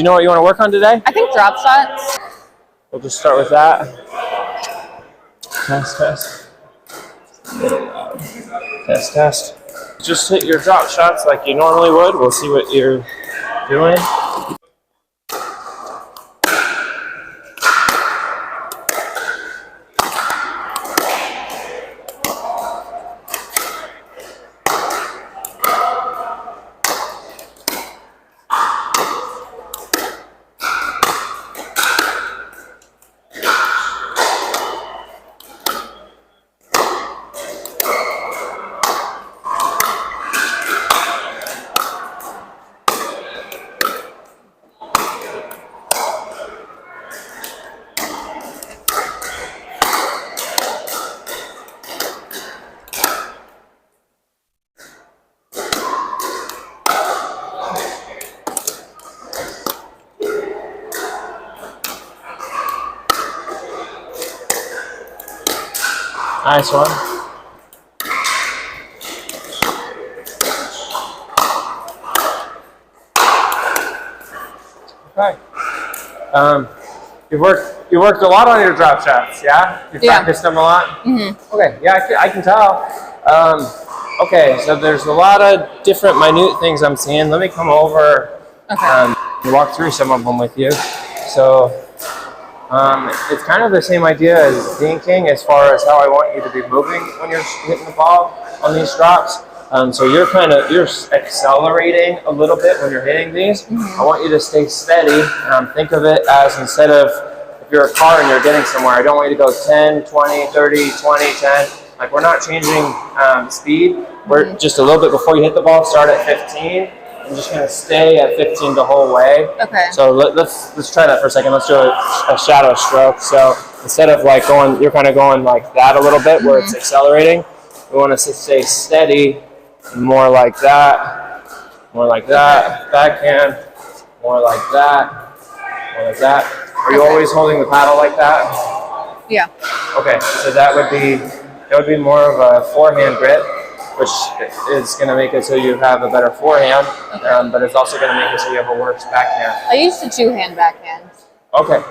You know what you want to work on today? I think drop shots. We'll just start with that. Test, test. Test, test. Just hit your drop shots like you normally would. We'll see what you're doing. Nice one. Okay. You worked a lot on your drop shots, yeah? You practiced them a lot? Mm-hmm. Okay, yeah, I can tell. Okay, so there's a lot of different minute things I'm seeing. Let me come over and walk through some of them with you. So it's kind of the same idea as dinking as far as how I want you to be moving when you're hitting the ball on these drops. So you're accelerating a little bit when you're hitting these. I want you to stay steady. Think of it as instead of if you're a car and you're getting somewhere, I don't want you to go 10, 20, 30, 20, 10. Like we're not changing speed. We're just a little bit before you hit the ball, start at 15. I'm just going to stay at 15 the whole way. Okay. So let's try that for a second. Let's do a shadow stroke. So instead of like going, you're kind of going like that a little bit where it's accelerating. We want to stay steady, more like that, more like that. Backhand, more like that, more like that. Are you always holding the paddle like that? Yeah. Okay. So that would be more of a forehand grip, which is going to make it so you have a better forehand, but it's also going to make it so you have a worse backhand. I used a two-hand backhand. Okay.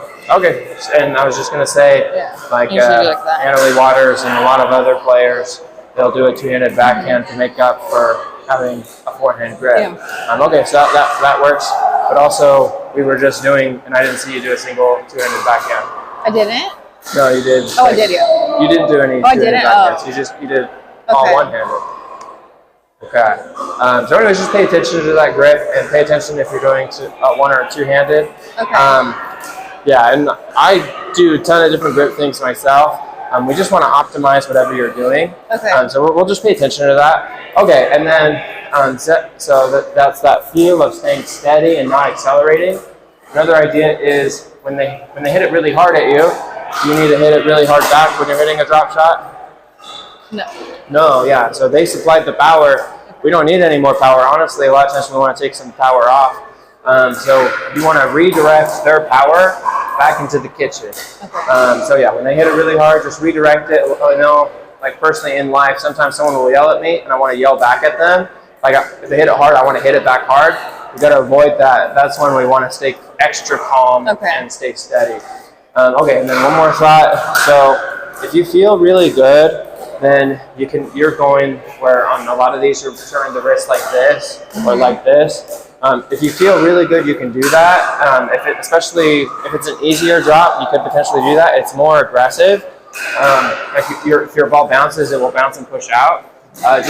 And I was just going to say, like Annalie Waters and a lot of other players, they'll do a two-handed backhand to make up for having a forehand grip. Yeah. Okay, so that works. But also, we were just doing, and I didn't see you do a single two-handed backhand. I didn't? No, you did. Oh, I did, yeah. You didn't do any two-handed backhands. You did all one-handed. Okay. So anyways, just pay attention to that grip and pay attention if you're doing one or two-handed. Okay. Yeah, and I do a ton of different grip things myself. We just want to optimize whatever you're doing. Okay. So we'll just pay attention to that. Okay, and then so that's that feel of staying steady and not accelerating. Another idea is when they hit it really hard at you, do you need to hit it really hard back when you're hitting a drop shot? No, yeah. So they supplied the power. We don't need any more power. Honestly, a lot of times we want to take some power off. So you want to redirect their power back into the kitchen. Okay. So yeah, when they hit it really hard, just redirect it. I know, like personally in life, sometimes someone will yell at me and I want to yell back at them. Like if they hit it hard, I want to hit it back hard. We got to avoid that. That's when we want to stay extra calm and stay steady. Okay, and then one more shot. So if you feel really good, then you're going where on a lot of these you're turning the wrist like this or like this. If you feel really good, you can do that. Especially if it's an easier drop, you could potentially do that. It's more aggressive. Like if your ball bounces, it will bounce and push out. A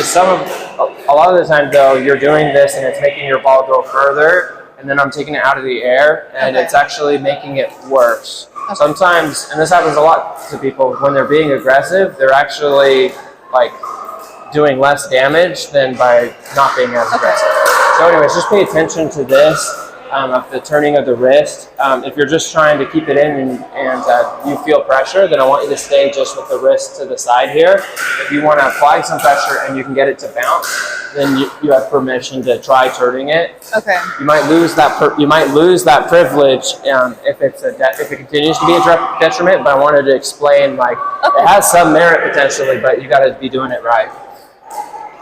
lot of the time though, you're doing this and it's making your ball go further, and then I'm taking it out of the air, and it's actually making it worse. Sometimes, and this happens a lot to people, when they're being aggressive, they're actually like doing less damage than by not being as aggressive. So anyways, just pay attention to this, of the turning of the wrist. If you're just trying to keep it in and you feel pressure, then I want you to stay just with the wrist to the side here. If you want to apply some pressure and you can get it to bounce, then you have permission to try turning it. Okay. You might lose that privilege if it continues to be a detriment. But I wanted to explain it has some merit potentially, but you got to be doing it right.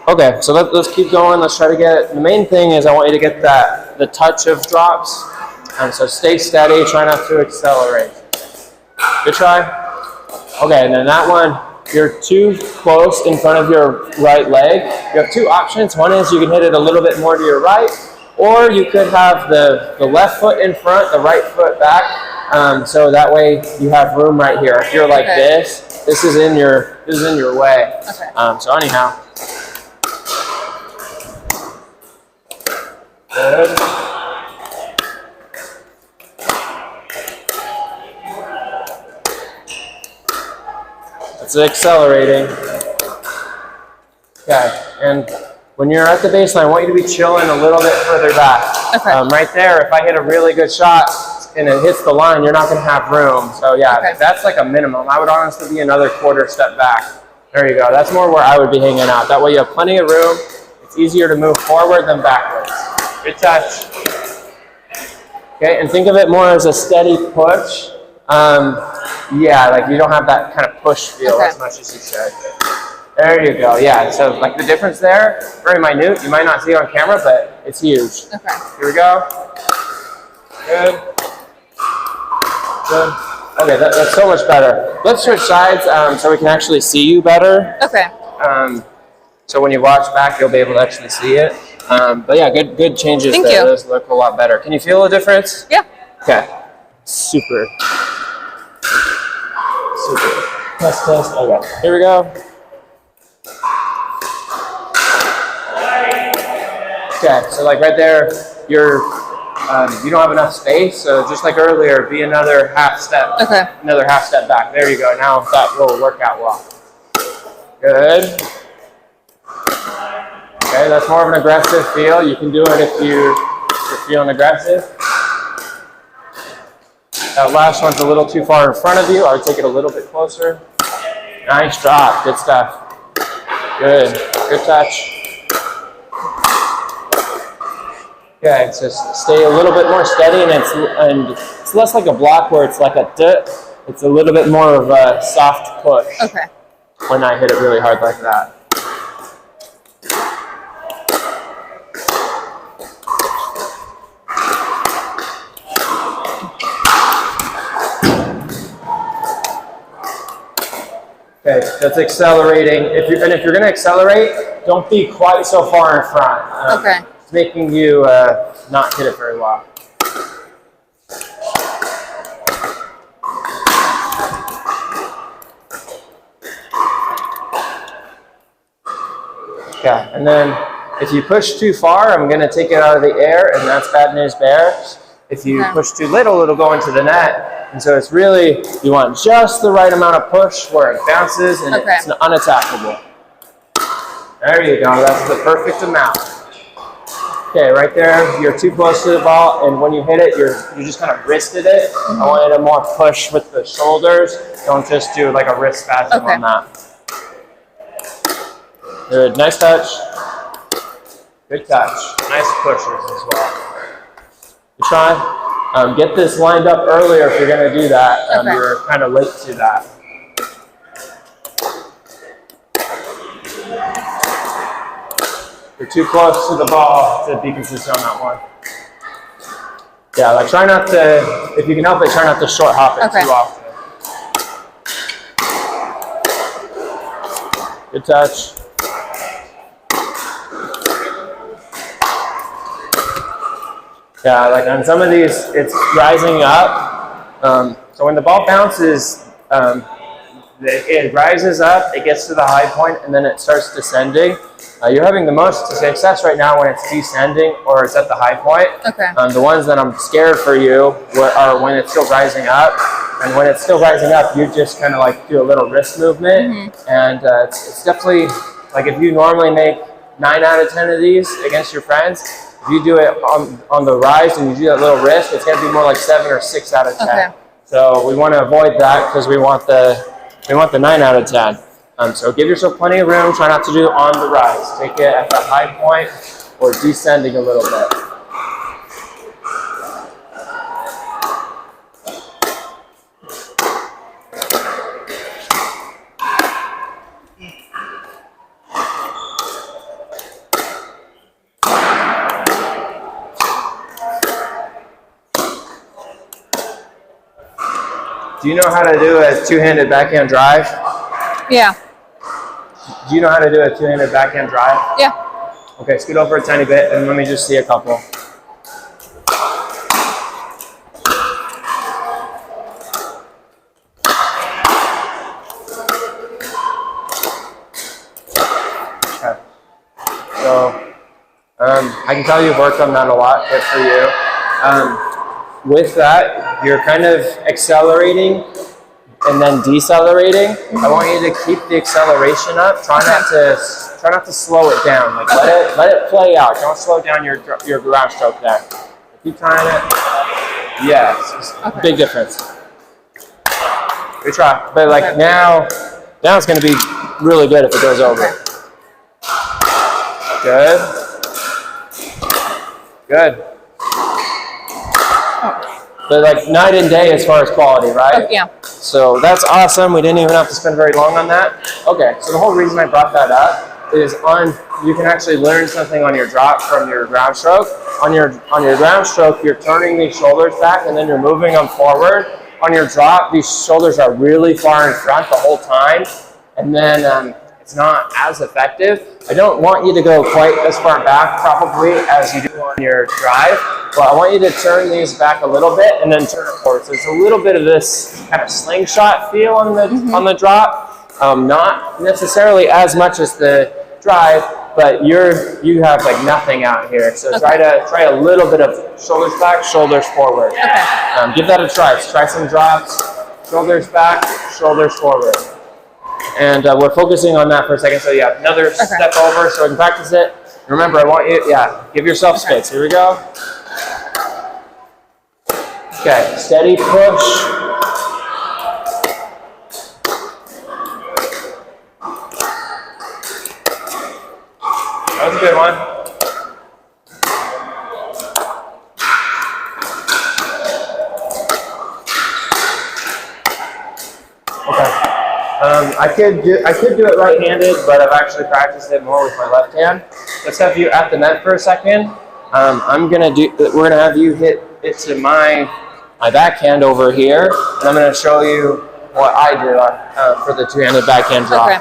Okay, so let's keep going. Let's try to get the main thing is I want you to get the touch of drops. So stay steady, try not to accelerate. Good try. Okay, and then that one, you're too close in front of your right leg. You have two options. One is you can hit it a little bit more to your right, or you could have the left foot in front, the right foot back. So that way you have room right here. If you're like this is in your way. Okay. So anyhow. Good. It's accelerating. Okay, and when you're at the baseline, I want you to be chilling a little bit further back. Okay. Right there, if I hit a really good shot and it hits the line, you're not going to have room. So yeah, that's like a minimum. I would honestly be another quarter step back. There you go. That's more where I would be hanging out. That way you have plenty of room. It's easier to move forward than backwards. Good touch. Okay, and think of it more as a steady push. Yeah, like you don't have that kind of push feel as much as you should. There you go. Yeah, so like the difference there, very minute. You might not see it on camera, but it's huge. Okay. Here we go. Good. Good. Okay, that's so much better. Let's switch sides so we can actually see you better. Okay. So when you watch back, you'll be able to actually see it. But yeah, good changes there. Those look a lot better. Can you feel a difference? Yeah. Okay. Super. Test. Okay. Here we go. Okay. So like right there, you don't have enough space. So just like earlier, be another half step. Okay. Another half step back. There you go. Now that will work out well. Good. Okay. That's more of an aggressive feel. You can do it if you're feeling aggressive. That last one's a little too far in front of you. I would take it a little bit closer. Nice drop. Good stuff. Good. Good touch. Okay, so stay a little bit more steady, and it's less like a block where it's like a dip. It's a little bit more of a soft push. Okay. When I hit it really hard like that. Okay, that's accelerating. If you're going to accelerate, don't be quite so far in front. Okay. It's making you not hit it very well. Okay, and then if you push too far, I'm going to take it out of the air, and that's bad news bears. If you push too little, it'll go into the net. And so it's really, you want just the right amount of push where it bounces and it's unattackable. There you go, that's the perfect amount. Okay, right there, you're too close to the ball, and when you hit it, you just kind of wristed it. I wanted a more push with the shoulders. Don't just do like a wrist spasm on that. Good, nice touch. Good touch. Nice pushes as well. Good try. Get this lined up earlier if you're going to do that. You're kind of late to that. You're too close to the ball to be consistent on that one. Yeah, like try not to, if you can help it, try not to short hop it too often. Good touch. Yeah, like on some of these, it's rising up. So when the ball bounces, it rises up, it gets to the high point, and then it starts descending. You're having the most success right now when it's descending or it's at the high point. Okay. The ones that I'm scared for you are when it's still rising up. And when it's still rising up, you just kind of like do a little wrist movement. And it's definitely, like if you normally make 9 out of 10 of these against your friends, if you do it on the rise and you do that little wrist, it's going to be more like 7 or 6 out of 10. Okay. So we want to avoid that because we want the 9 out of 10. So give yourself plenty of room. Try not to do it on the rise. Take it at the high point or descending a little bit. Do you know how to do a two-handed backhand drive? Yeah. Do you know how to do a two-handed backhand drive? Yeah. Okay, scoot over a tiny bit and let me just see a couple. Okay. So, I can tell you've worked on that a lot. Good for you. With that, you're kind of accelerating and then decelerating. I want you to keep the acceleration up. Try not to slow it down. Like let it play out. Don't slow down your ground stroke there. Keep trying it. Yes, big difference. Good try. But like now it's going to be really good if it goes over. Good. But like night and day as far as quality, right? Yeah. So that's awesome. We didn't even have to spend very long on that. Okay, so the whole reason I brought that up is you can actually learn something on your drop from your ground stroke. On your ground stroke, you're turning these shoulders back and then you're moving them forward. On your drop, these shoulders are really far in front the whole time, and then it's not as effective. I don't want you to go quite as far back probably as you do on your drive, but I want you to turn these back a little bit and then turn it forward. So it's a little bit of this kind of slingshot feel on the drop. Not necessarily as much as the drive, but you have like nothing out here. So try a little bit of shoulders back, shoulders forward. Okay. Give that a try. Let's try some drops, shoulders back, shoulders forward. And we're focusing on that for a second. So yeah, another step over so I can practice it. Remember, I want you, give yourself space. Here we go. Okay, steady push. That was a good one. I could do it right-handed, but I've actually practiced it more with my left hand. Let's have you at the net for a second. We're gonna have you hit it to my backhand over here, and I'm gonna show you what I do for the two-handed backhand drop. Okay.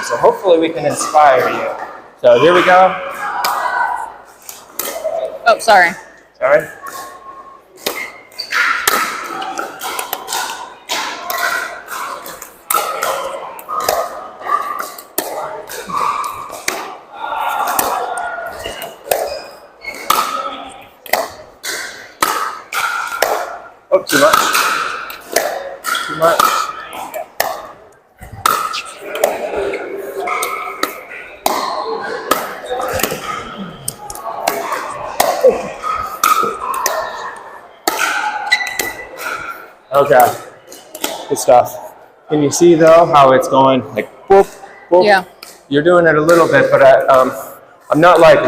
So hopefully we can inspire you. So here we go. Oh, sorry. Sorry. Oh, too much. Too much. Okay. Good stuff. Can you see though how it's going like boop, boop? Yeah. You're doing it a little bit, but I'm not like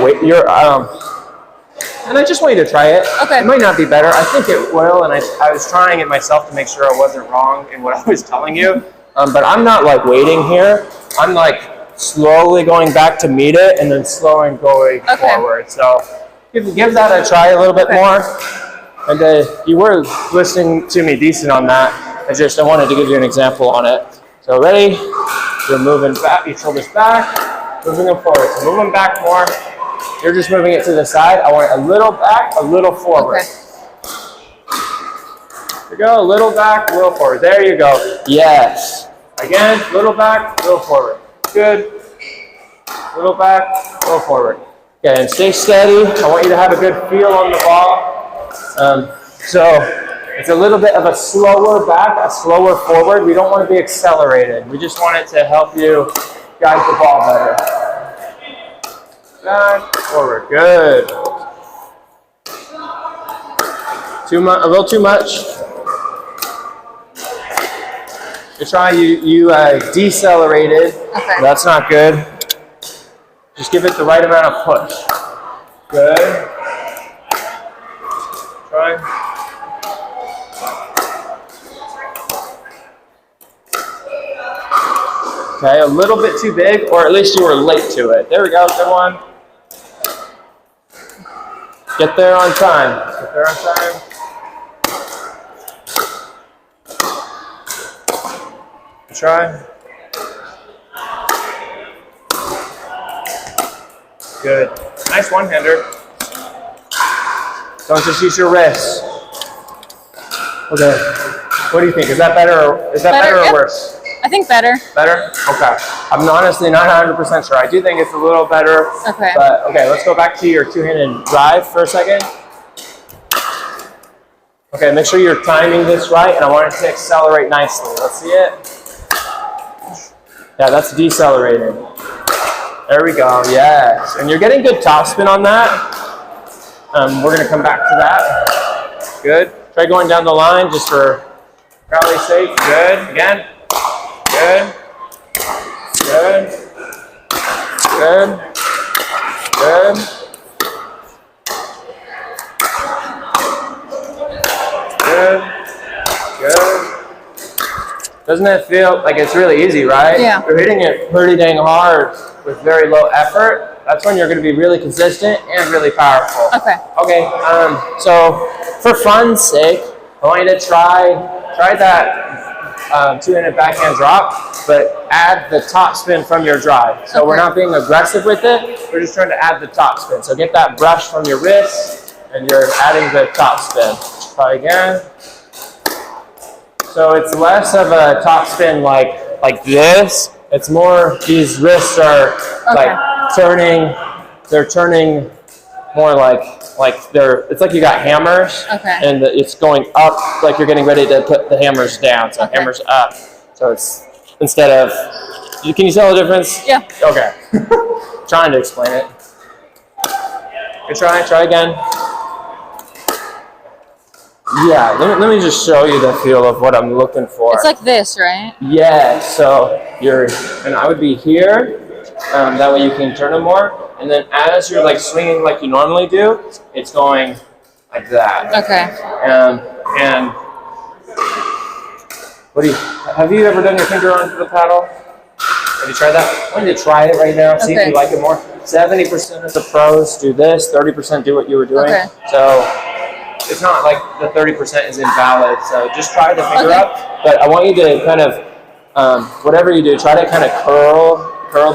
and I just want you to try it. Okay. It might not be better. I think it will, and I was trying it myself to make sure I wasn't wrong in what I was telling you. But I'm not like waiting here. I'm like slowly going back to meet it and then slowly going forward. So give that a try a little bit more. And you were listening to me decent on that. I wanted to give you an example on it. So ready? You're moving back, your shoulders back, moving them forward. So move them back more. You're just moving it to the side. I want it a little back, a little forward. Okay. There you go, a little back, a little forward. There you go. Yes. Again, little back, little forward. Good. Little back, little forward. Okay, and stay steady. I want you to have a good feel on the ball. So it's a little bit of a slower back, a slower forward. We don't want to be accelerated. We just want it to help you guide the ball better. Back, forward, good. A little too much. Good try, you decelerated. Okay. That's not good. Just give it the right amount of push. Good. Try. Okay, a little bit too big, or at least you were late to it. There we go, good one. Get there on time. Get there on time. Try. Good. Nice one-hander. Don't just use your wrist. Okay. What do you think? Is that better or worse? I think better. Better? Okay. I'm honestly not 100% sure. I do think it's a little better. Okay. But okay, let's go back to your two-handed drive for a second. Okay, make sure you're timing this right, and I want it to accelerate nicely. Let's see it. Yeah, that's decelerating. There we go, yes. And you're getting good topspin on that. We're gonna come back to that. Good. Try going down the line just for rally's sake. Good, again. Good. Good. Good. Good. Good. Good. Doesn't it feel like it's really easy, right? Yeah. You're hitting it pretty dang hard with very low effort. That's when you're going to be really consistent and really powerful. Okay. Okay. So for fun's sake, I want you to try that two-handed backhand drop, but add the top spin from your drive. So we're not being aggressive with it. We're just trying to add the top spin. So get that brush from your wrist, and you're adding the top spin. Try again. So it's less of a top spin like this. It's more these wrists are like turning. They're turning more like it's like you got hammers, and it's going up like you're getting ready to put the hammers down. So hammers up. So it's instead of. Can you tell the difference? Yeah. Okay. Trying to explain it. Good try. Try again. Yeah, let me just show you the feel of what I'm looking for. It's like this, right? Yeah, so and I would be here, that way you can turn them more, and then as you're like swinging like you normally do, it's going like that. Okay. And have you ever done your finger onto the paddle? Have you tried that? I want you to try it right now, see if you like it more. 70% of the pros do this, 30% do what you were doing. So it's not like the 30% is invalid, so just try the finger up. But I want you to kind of, whatever you do, try to kind of curl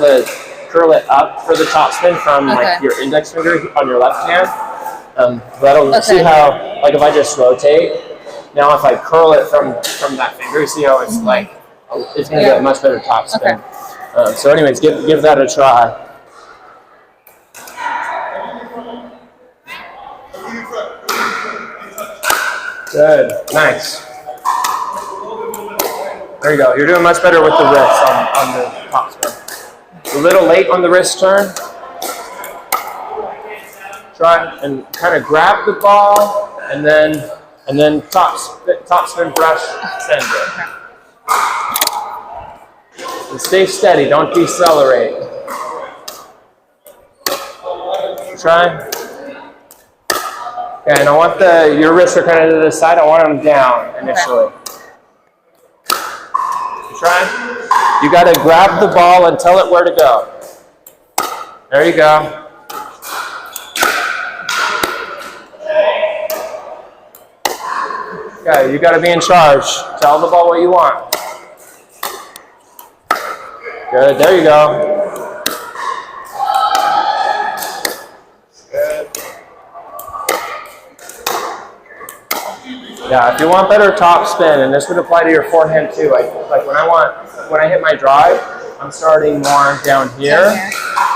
it up for the top spin from like your index finger on your left hand. That'll see how, like if I just rotate, now if I curl it from that finger, you see how it's like, it's going to get a much better top spin. So anyways, give that a try. Good, nice. There you go. You're doing much better with the wrist on the top spin. A little late on the wrist turn. Try and kind of grab the ball and then top spin brush send it. And stay steady. Don't decelerate. Try. Okay, and I want your wrists are kind of to the side. I want them down initially. Try. You got to grab the ball and tell it where to go. There you go. Okay, you got to be in charge. Tell the ball what you want. Good. There you go. Yeah, if you want better top spin, and this would apply to your forehand too. Like when I hit my drive, I'm starting more down here.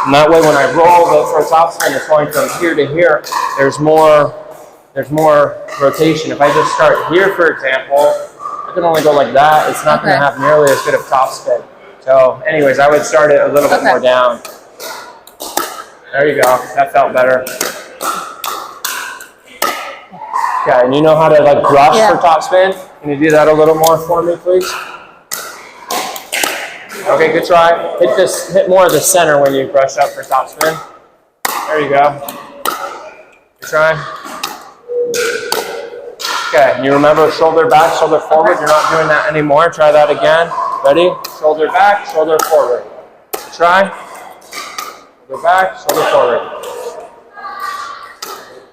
And that way when I roll for a top spin, it's going from here to here. There's more rotation. If I just start here, for example, I can only go like that. It's not going to have nearly as good of top spin. So anyways, I would start it a little bit more down. There you go. That felt better. Okay, and you know how to like brush for top spin? Can you do that a little more for me, please? Okay, good try. Hit more of the center when you brush up for top spin. There you go. Good try. Okay, and you remember shoulder back, shoulder forward. You're not doing that anymore. Try that again. Ready? Shoulder back, shoulder forward. Good try. Shoulder back, shoulder forward.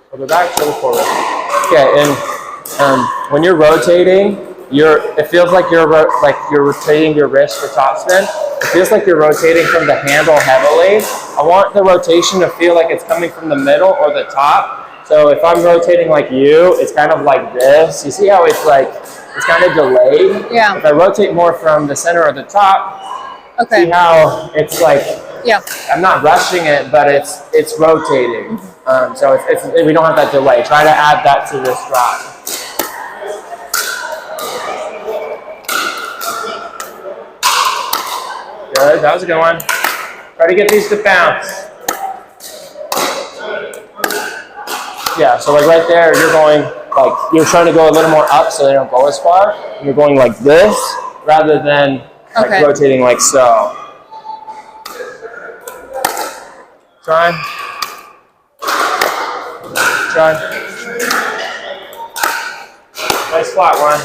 Shoulder back, shoulder forward. Okay, and when you're rotating, it feels like you're rotating your wrist for topspin. It feels like you're rotating from the handle heavily. I want the rotation to feel like it's coming from the middle or the top. So if I'm rotating like you, it's kind of like this. You see how it's kind of delayed? Yeah. If I rotate more from the center or the top, okay. See how it's like, yeah. I'm not rushing it, but it's rotating. So we don't have that delay. Try to add that to this drop. Good, that was a good one. Try to get these to bounce. Yeah, so like right there, you're going you're trying to go a little more up so they don't go as far. And you're going like this rather than rotating like so. Try. Nice flat one.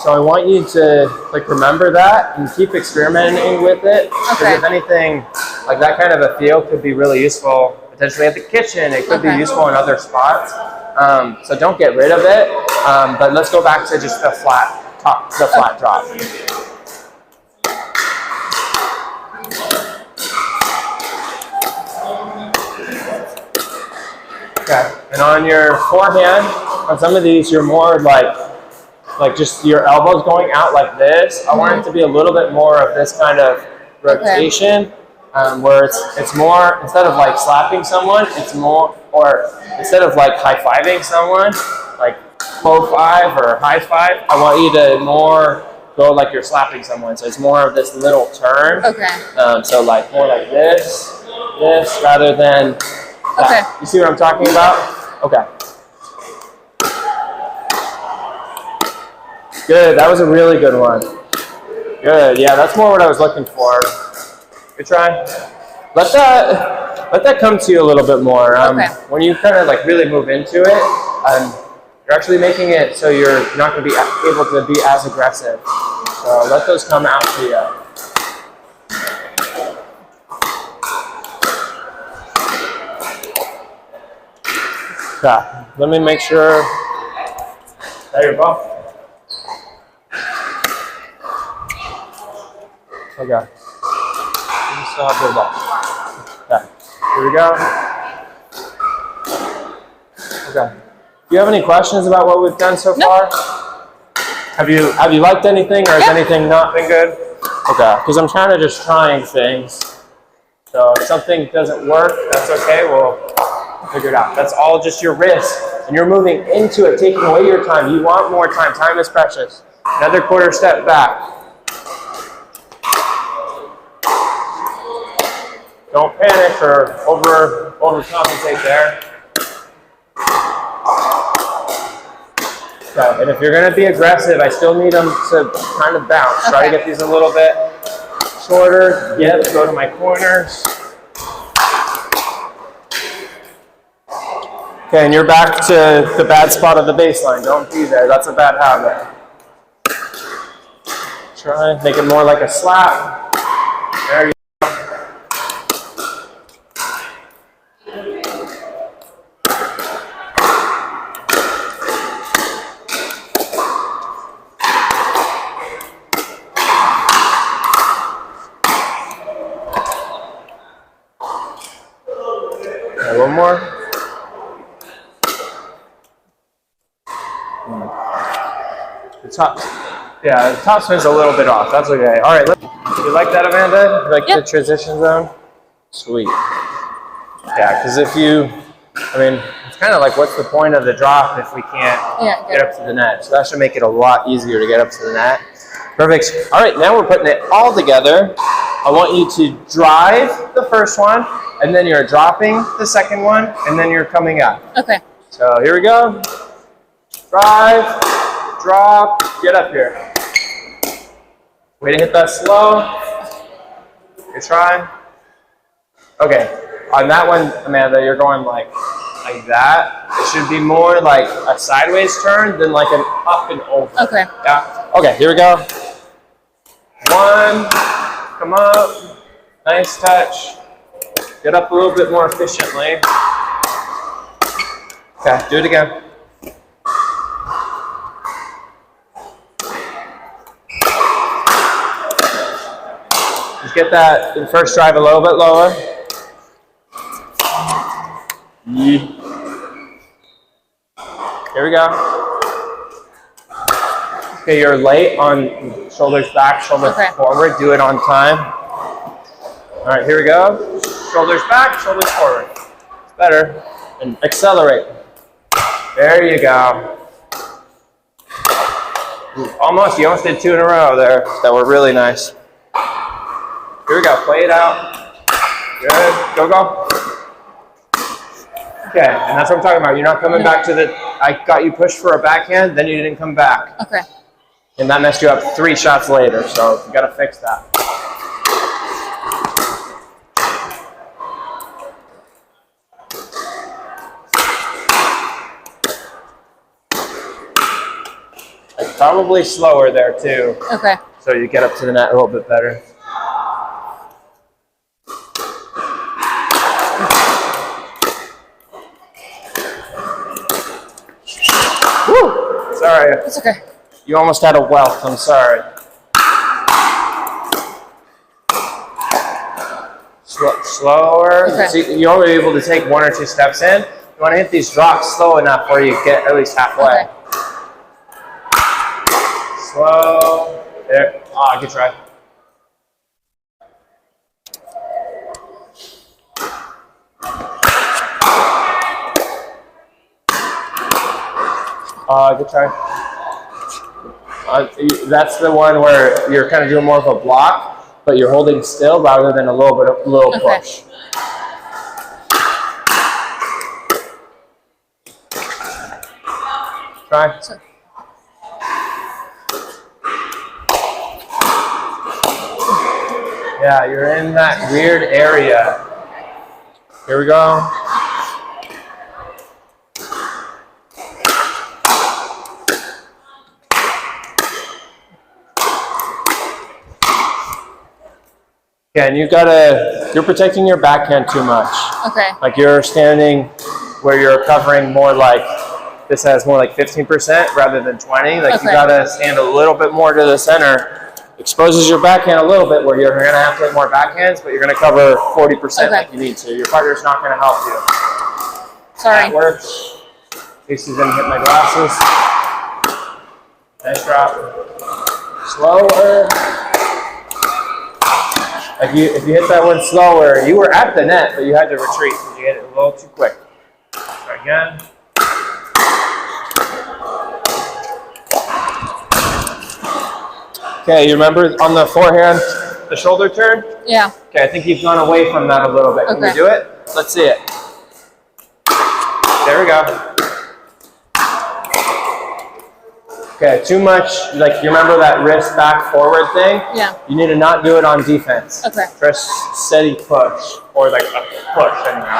So I want you to remember that and keep experimenting with it. Because if anything, like that kind of a feel could be really useful potentially at the kitchen. It could be useful in other spots. So don't get rid of it. But let's go back to just the flat drop. Okay, and on your forehand, on some of these, you're more like just your elbows going out like this. I want it to be a little bit more of this kind of rotation, where it's more, instead of like slapping someone, it's more, or instead of like high-fiving someone, like low five or high five, I want you to more go like you're slapping someone. So it's more of this little turn. So like more like this, rather than that. You see what I'm talking about? Okay. Good, that was a really good one. Good, yeah, that's more what I was looking for. Good try. Let that come to you a little bit more. When you kind of like really move into it, you're actually making it so you're not going to be able to be as aggressive. So let those come out to you. Okay, let me make sure. There you go. Okay. You still have the ball. Okay. Here we go. Okay. Do you have any questions about what we've done so far? Have you liked anything, or has anything not been good? Okay. Because I'm kind of just trying things. So if something doesn't work, that's okay. We'll figure it out. That's all just your wrist, and you're moving into it, taking away your time. You want more time. Time is precious. Another quarter step back. Don't panic or overcompensate there. Okay, and if you're going to be aggressive, I still need them to kind of bounce. Try to get these a little bit shorter. Go to my corners. Okay, and you're back to the bad spot of the baseline. Don't be there. That's a bad habit. Try, make it more like a slap. There you go. Okay, one more. The top spin's a little bit off. That's okay. All right. You like that, Amanda? You like the transition zone? Sweet. Yeah, because it's kind of like, what's the point of the drop if we can't get up to the net? So that should make it a lot easier to get up to the net. Perfect. All right, now we're putting it all together. I want you to drive the first one, and then you're dropping the second one, and then you're coming up. Okay. So here we go. Drive. Drop, get up here. Way to hit that slow. Good try. Okay, on that one, Amanda, you're going like that. It should be more like a sideways turn than like an up and over. Okay. Yeah. Okay, here we go. One, come up. Nice touch. Get up a little bit more efficiently. Okay, do it again. Just get that first drive a little bit lower. Here we go. Okay, you're late on shoulders back, shoulders forward. Do it on time. All right, here we go. Shoulders back, shoulders forward. It's better. And accelerate. There you go. Ooh, almost, you almost did 2 in a row there. That were really nice. Here we go, play it out. Good, go, go. Okay, and that's what I'm talking about. You're not coming back to the, I got you pushed for a backhand, then you didn't come back. Okay. And that messed you up 3 shots later, so you gotta fix that. Probably slower there too. Okay. So you get up to the net a little bit better. Woo! Sorry. It's okay. You almost had a welt. I'm sorry. Slower. Okay. So you're only able to take 1 or 2 steps in. You want to hit these drops slow enough where you get at least halfway. Okay. Slow. There. Ah, good try. Good try. That's the one where you're kind of doing more of a block, but you're holding still rather than a little push. Try. Yeah, you're in that weird area. Here we go. Yeah, and you're protecting your backhand too much. Okay. Like you're standing where you're covering more like, this has more like 15% rather than 20. Like you gotta stand a little bit more to the center. Exposes your backhand a little bit where you're gonna have to hit more backhands, but you're gonna cover 40% like you need to. Your partner's not gonna help you. Sorry. That works. At least he didn't hit my glasses. Nice drop. Slower. Like if you hit that one slower, you were at the net, but you had to retreat because you hit it a little too quick. Try again. Okay, you remember on the forehand, the shoulder turn? Yeah. Okay, I think you've gone away from that a little bit. Can we do it? Let's see it. There we go. Okay, too much, like you remember that wrist back forward thing? Yeah. You need to not do it on defense. Okay. Press steady push, or like a push anyhow.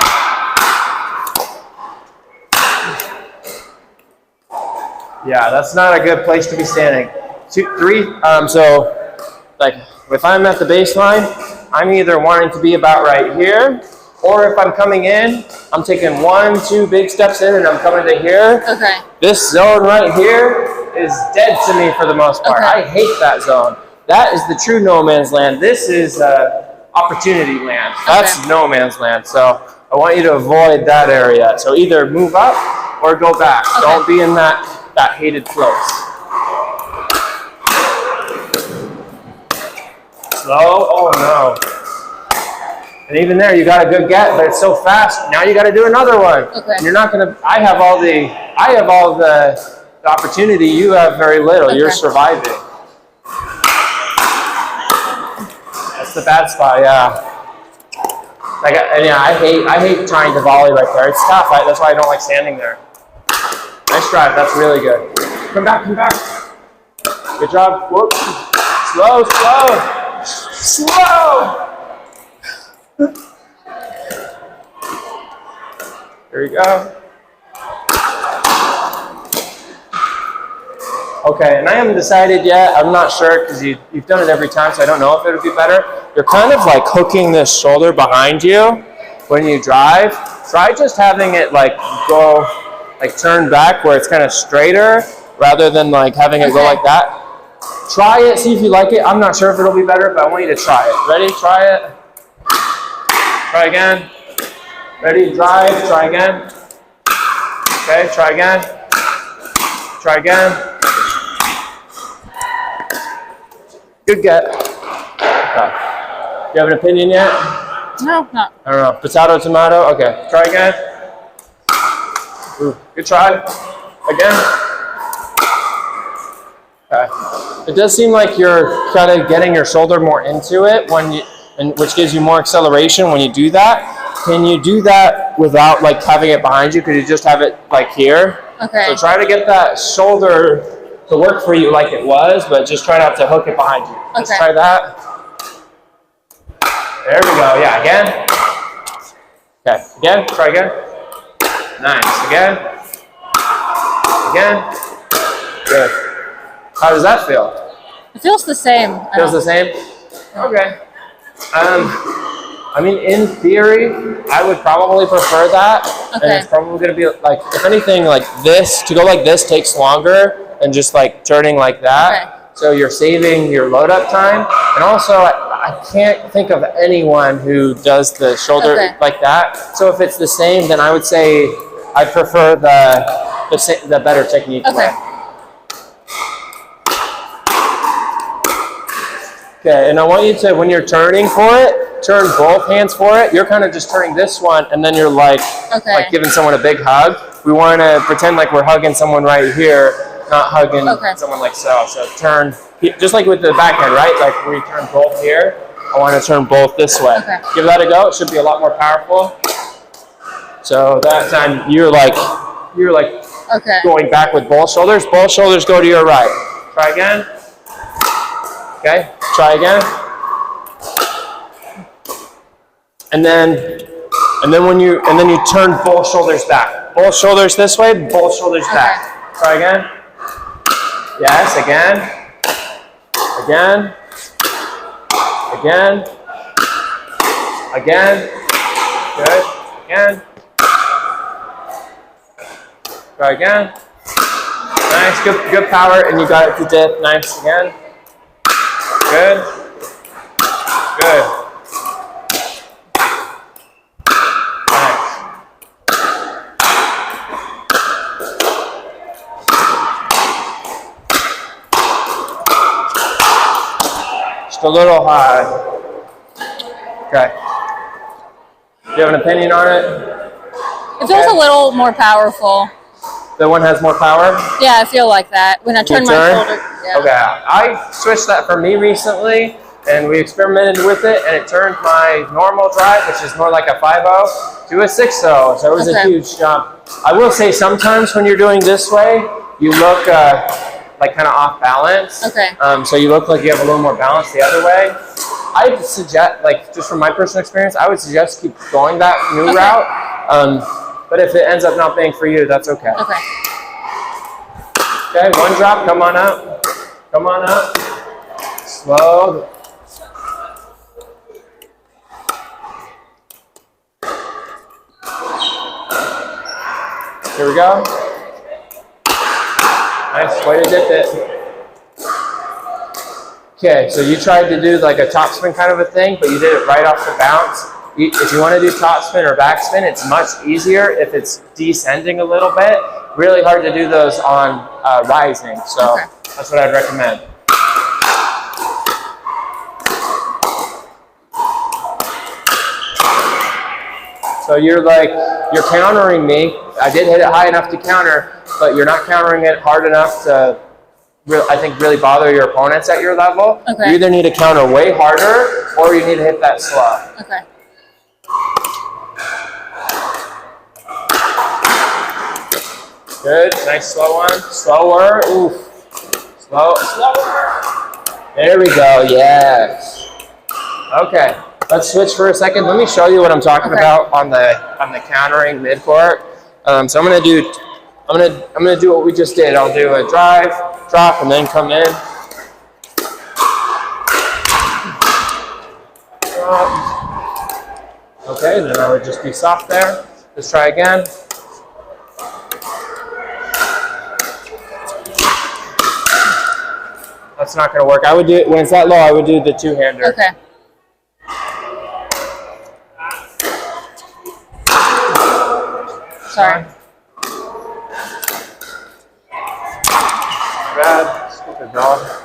Yeah, that's not a good place to be standing. 2, 3, so like if I'm at the baseline, I'm either wanting to be about right here, or if I'm coming in, I'm taking 1, 2 big steps in and I'm coming to here. Okay. This zone right here is dead to me for the most part. I hate that zone. That is the true no man's land. This is opportunity land. That's no man's land. So I want you to avoid that area. So either move up or go back. Don't be in that hated place. Slow. Oh no. And even there, you got a good get, but it's so fast. Now you got to do another one. Okay. And you're not gonna. I have all the opportunity. You have very little. Okay. You're surviving. That's the bad spot. Yeah. Like, I hate trying to volley right there. It's tough. That's why I don't like standing there. Nice drive. That's really good. Come back. Come back. Good job. Whoops. Slow. Slow. Slow. There you go. Okay, and I haven't decided yet. I'm not sure because you've done it every time, so I don't know if it would be better. You're kind of like hooking this shoulder behind you, when you drive, try just having it like go, like turn back where it's kind of straighter rather than like having it go like that. Try it, see if you like it. I'm not sure if it'll be better, but I want you to try it. Ready? Try it. Try again. Ready? Drive. Try again. Okay, try again. Try again. Good get. Okay. You have an opinion yet? No, not. I don't know. Potato, tomato. Okay. Try again. Ooh, good try. Again. Okay. It does seem like you're kind of getting your shoulder more into it when you, and which gives you more acceleration when you do that. Can you do that without like having it behind you? Could you just have it like here? Okay. So try to get that shoulder to work for you like it was, but just try not to hook it behind you. Let's try that. There we go. Yeah, again. Okay, again. Try again. Nice. Again. Again. Good. How does that feel? It feels the same. Feels the same? Okay. I mean, in theory, I would probably prefer that. Okay. And it's probably going to be like, if anything, like this, to go like this takes longer than just like turning like that. Okay. So you're saving your load up time. And also, I can't think of anyone who does the shoulder like that. So if it's the same, then I would say I prefer the better technique way. Okay, and I want you to, when you're turning for it, turn both hands for it. You're kind of just turning this one, and then you're like giving someone a big hug. We want to pretend like we're hugging someone right here, not hugging someone like so. So turn, just like with the backhand, right? Like we turn both here. I want to turn both this way. Give that a go. It should be a lot more powerful. So that time you're like going back with both shoulders. Both shoulders go to your right. Try again. Okay. Try again. And then when you turn both shoulders back. Both shoulders this way, both shoulders back. Try again. Yes, again. Again. Again. Again. Good. Again. Try again. Nice. Good power, and you got it to dip. Nice. Again. Good. Good. Nice. Just a little high. Okay. Do you have an opinion on it? It feels a little more powerful. The one has more power? Yeah, I feel like that. When I turn my shoulder. Yeah. Okay, I switched that for me recently, and we experimented with it, and it turned my normal drive, which is more like a 5-0, to a 6-0, so it was a huge jump. I will say sometimes when you're doing this way, you look like kind of off balance. Okay. So you look like you have a little more balance the other way. I suggest, like just from my personal experience, I would suggest keep going that new route. But if it ends up not being for you, that's okay. Okay. Okay, one drop, come on up. Come on up. Slow. Here we go. Nice, way to dip it. Okay, so you tried to do like a topspin kind of a thing, but you did it right off the bounce. If you want to do topspin or backspin, it's much easier if it's descending a little bit. Really hard to do those on rising, so that's what I'd recommend. So you're countering me. I did hit it high enough to counter, but you're not countering it hard enough to, I think, really bother your opponents at your level. Okay. You either need to counter way harder, or you need to hit that slow. Okay. Good, nice slow one. Slower, oof. Slower. There we go, yes. Okay, let's switch for a second. Let me show you what I'm talking about on the countering mid-court. So I'm gonna do what we just did. I'll do a drive, drop, and then come in. Drop. Okay, then I would just be soft there. Let's try again. That's not going to work. I would do it when it's that low. I would do the two-hander. Okay. Sorry. Bad. Stupid dog.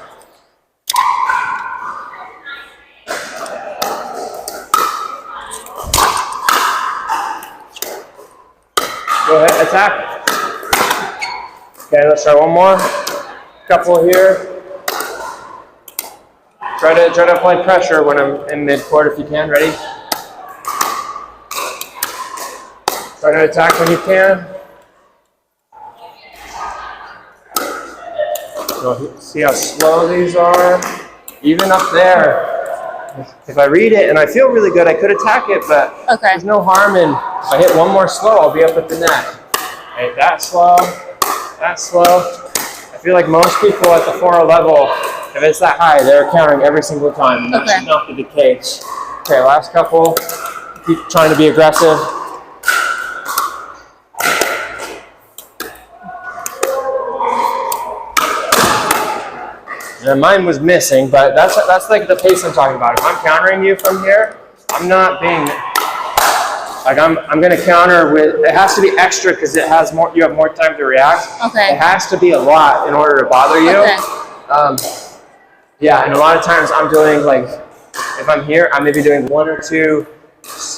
Go ahead, attack. Okay, let's try one more. Couple here. Try to apply pressure when I'm in mid-court if you can. Ready? Try to attack when you can. So see how slow these are? Even up there. If I read it and I feel really good, I could attack it, but there's no harm in if I hit one more slow, I'll be up at the net. Okay, that slow, that slow. I feel like most people at the 4 level, if it's that high, they're countering every single time, and that should not be the case. Okay, last couple. Keep trying to be aggressive. And mine was missing, but that's like the pace I'm talking about. If I'm countering you from here, I'm not being like I'm gonna counter with. It has to be extra because it has more. You have more time to react. Okay. It has to be a lot in order to bother you. Okay. Yeah, and a lot of times I'm doing like, if I'm here, I'm maybe doing 1 or 2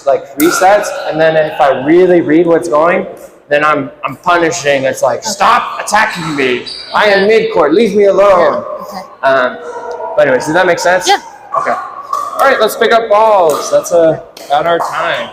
like resets, and then if I really read what's going, then I'm punishing. It's like, stop attacking me. I am mid-court. Leave me alone. But anyways, does that make sense? Yeah. Okay. All right, let's pick up balls. That's about our time.